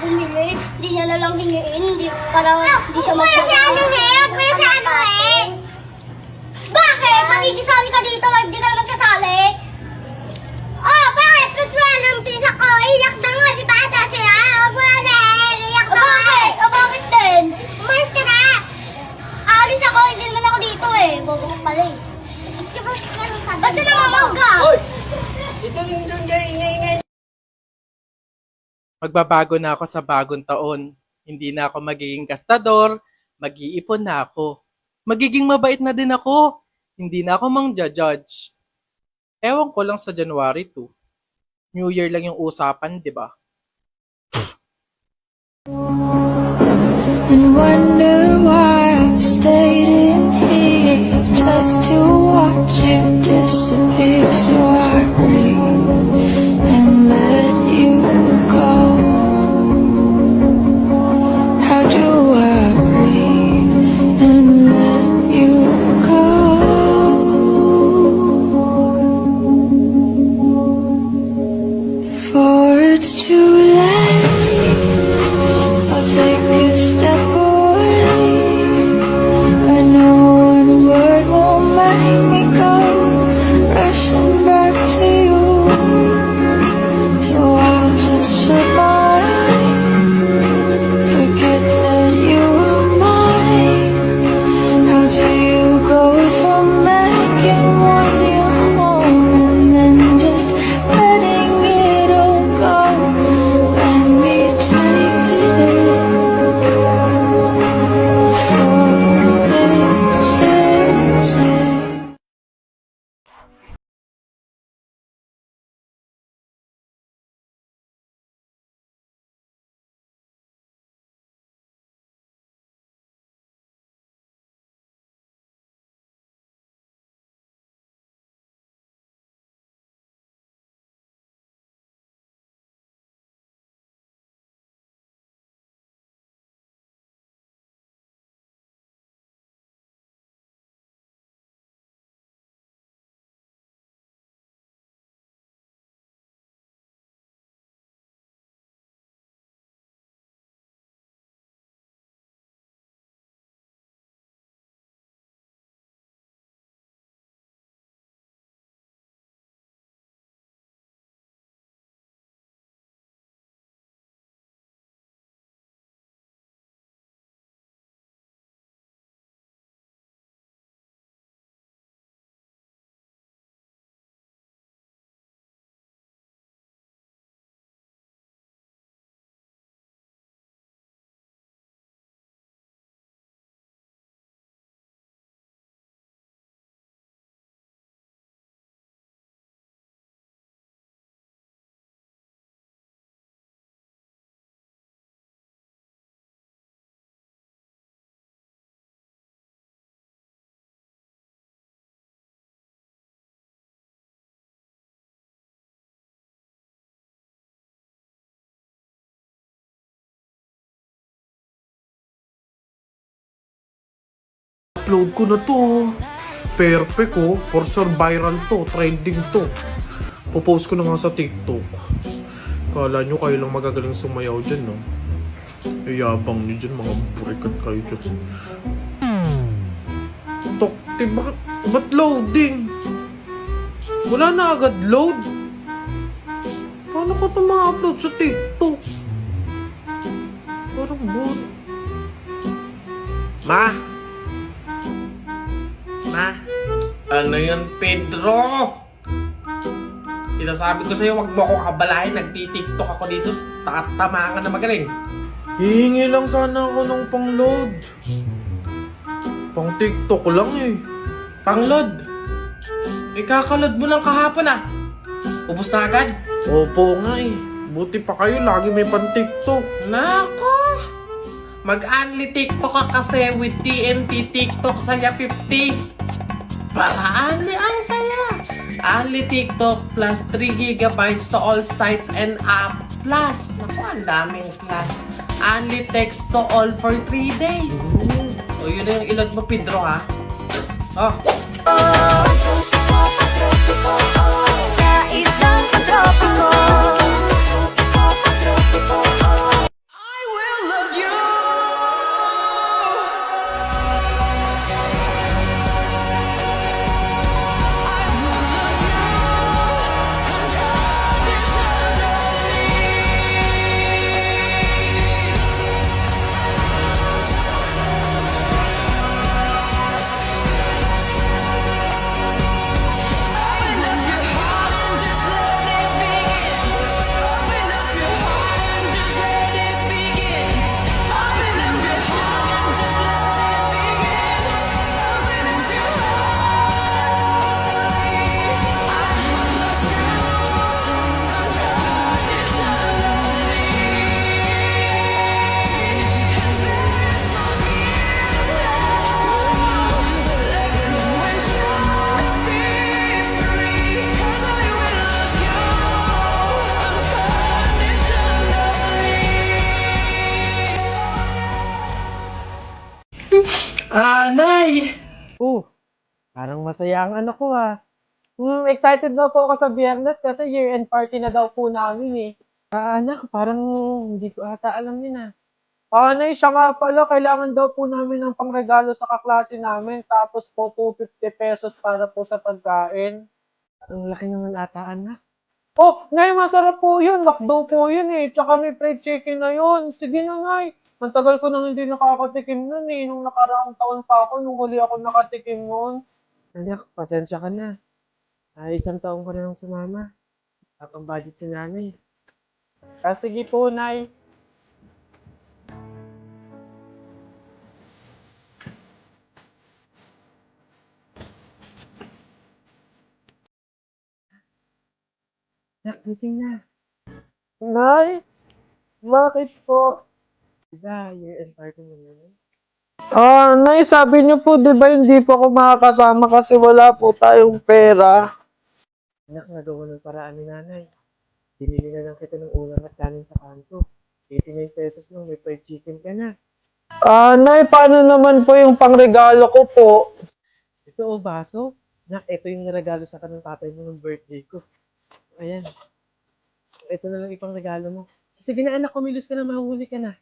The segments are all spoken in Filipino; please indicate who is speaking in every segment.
Speaker 1: bumili. Hindi niya na lang hingiin, para hindi siya magpapalay. Huwag mo na sa anuhin! Bakit? Makikisali ka dito, hindi ka na magsasali? Oh, bakit? Ba't mo anong pisa ko? Iyak na nga, di ba? Dati huwag mo na rin! Iyak na nga! Bakit din? Umalis ka na! Aalis ako, hindi naman ako dito eh. Bobo ko pala eh. Ba't na namamangga?
Speaker 2: Hoy! Ito rin doon kayo, ingay-ingay.
Speaker 3: Magbabago na ako sa bagong taon. Hindi na ako magiging gastador, mag-iipon na ako. Magiging mabait na din ako. Hindi na ako mang-judge. Ewan ko lang sa January 2. New Year lang yung usapan, di ba?
Speaker 4: And wonder why I've stayed in here just to watch you disappear. So I breathe and let you go. How do I breathe and let you go? Before it's too late, I'll take a step away. I know one word won't make me go rushing back to you. So I'll just shut my eyes, forget that you were mine. How do you go from making one your home and then just letting it all go? Let me take it before it changes.
Speaker 2: Upload ko na to. Perfect oh. For sure viral to. Trending to. Popost ko na nga sa TikTok. Kala nyo kayo lang magagaling sumayaw dyan, no? Iyabang nyo dyan, mga burikat kayo dyan. Tokti, ba't loading? Wala na agad load? Paano ko ito ma-upload sa TikTok? Parang bot. Ma? Ano yun, Pedro? Sinasabi ko sa'yo, wag mo akong kabalahin. Nagtitiktok ako dito. Tatamaan ka na magaling. Hihingi lang sana ako ng pang-load. Pang-tiktok lang eh. Pang-load? Ikakaload mo lang kahapon ah. Ubus na agad? Opo nga eh. Buti pa kayo, lagi may pang-tiktok. Nako! Mag-unli TikTok ka kasi with TNT TikTok saya 50. Para unli ang saya. Unli TikTok plus 3 GB to all sites and app. Plus, naku, ang daming plus. Unli text to all for 3 days. O yun na yung ilod mo, Pedro ha. Oh.
Speaker 4: Sa islang patropiko.
Speaker 3: Nay! Parang masaya ang anak ko excited na po ako sa Biyernes kasi year-end party na daw po namin eh. Anak, parang hindi ko ata alam yun Nay, siya nga pala, kailangan daw po namin ng pangregalo sa kaklase namin tapos po 250 pesos para po sa pagkain. Ang laki naman ata, anak. Nay, masarap po yun. Makdo po yun eh. Tsaka may fried chicken na yun. Sige na, Nay. Matagal ko nang hindi nakakatikim nun eh. Nung nakaraang taon pa ako, nung huli ako nakatikim nun. Anak, pasensya ka na. Sa isang taon ko na lang sumama. Tapang budget si nanay. Sige po, Nay. Nak, gising na. Nay? Bakit po? Diba, year-end party mo naman? Nay, sabi niyo po, di ba hindi po ako makakasama kasi wala po tayong pera? Anak, nagawa ng paraan ni nanay. Binili na lang kita ng ulam at kanin sa kanto. 89 pesos lang, may fried chicken ka na. Nay, paano naman po yung pangregalo ko po? Ito baso. Nak, ito yung niregalo sa kanang tatay mo ng birthday ko. Ayan. Ito na lang ipang regalo mo. Sige na anak, kumilos ka na, mahuhuli ka na.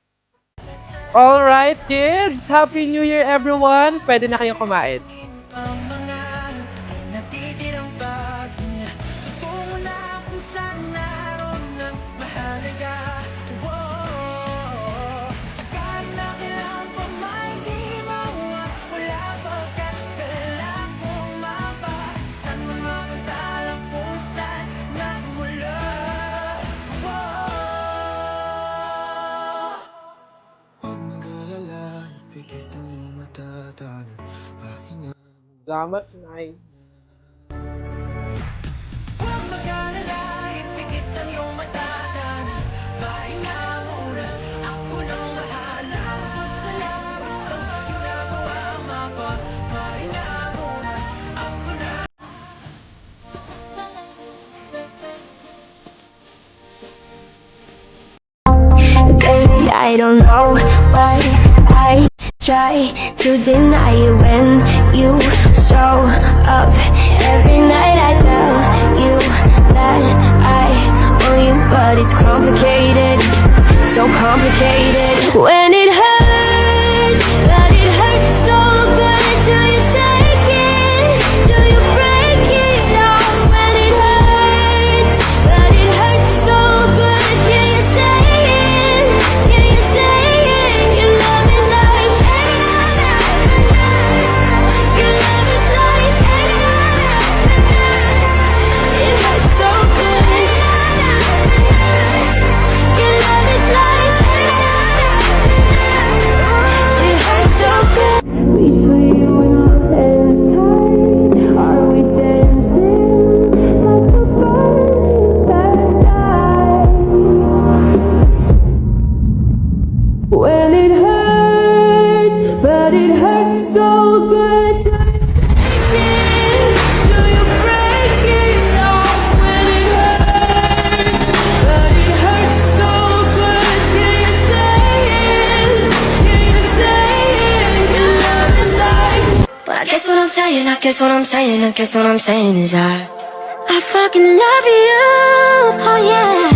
Speaker 3: Alright kids! Happy New Year everyone! Pwede na kayong kumain. Salamat, Nay.
Speaker 5: Baby, I don't know why I try to deny you when you show up. Every night I tell you that I want you, but it's complicated, so complicated. When it hurts, but it hurts so good. Do you take it? Do you break it off? When it hurts, but it hurts so good. Can you say it? Can you say it? Your love is like your love is like it hurts so good. Your love is like it hurts so good. Reach for you with my hands tied. Are we dancing like a burning paradise? When it hurts, but it hurts so good. Do you break it off when it hurts? But it hurts so good. Can you say it? Can you say it? Your love is like. But I guess what I'm saying, I guess what I'm saying, I guess what I'm saying is I fucking love you. Oh yeah.